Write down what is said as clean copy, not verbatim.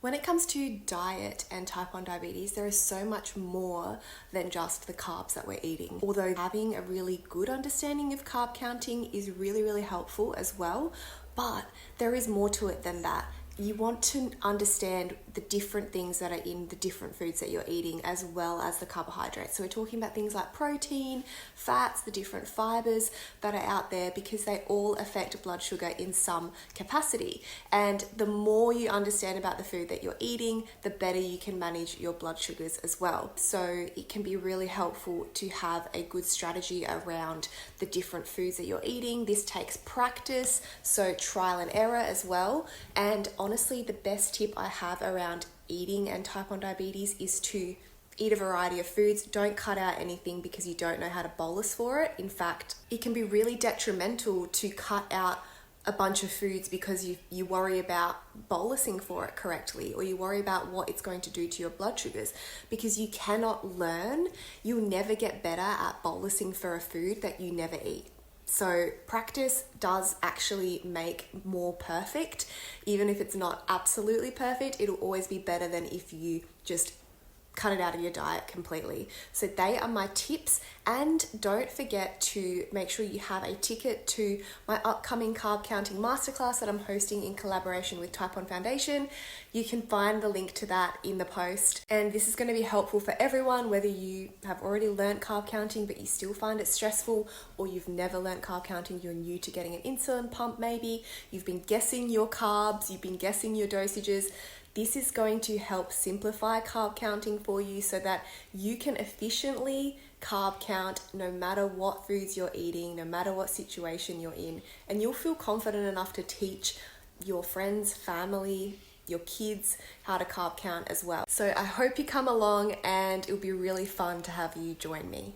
When it comes to diet and type 1 diabetes, there is so much more than just the carbs that we're eating. Although having a really good understanding of carb counting is really, really helpful as well, but there is more to it than that. You want to understand the different things that are in the different foods that you're eating, as well as the carbohydrates. So we're talking about things like protein, fats, the different fibers that are out there, because they all affect blood sugar in some capacity. And the more you understand about the food that you're eating, the better you can manage your blood sugars as well. So it can be really helpful to have a good strategy around the different foods that you're eating. This takes practice, so trial and error as well. And honestly, the best tip I have around eating and type 1 diabetes is to eat a variety of foods. Don't cut out anything because you don't know how to bolus for it. In fact, it can be really detrimental to cut out a bunch of foods because you worry about bolusing for it correctly, or you worry about what it's going to do to your blood sugars, because you cannot learn. You'll never get better at bolusing for a food that you never eat. So practice does actually make more perfect. Even if it's not absolutely perfect, it'll always be better than if you just cut it out of your diet completely. So they are my tips. And don't forget to make sure you have a ticket to my upcoming carb counting masterclass that I'm hosting in collaboration with Type 1 Foundation. You can find the link to that in the post. And this is going to be helpful for everyone, whether you have already learned carb counting but you still find it stressful, or you've never learned carb counting, you're new to getting an insulin pump maybe, you've been guessing your carbs, you've been guessing your dosages. This is going to help simplify carb counting for you so that you can efficiently carb count no matter what foods you're eating, no matter what situation you're in, and you'll feel confident enough to teach your friends, family, your kids how to carb count as well. So I hope you come along, and it'll be really fun to have you join me.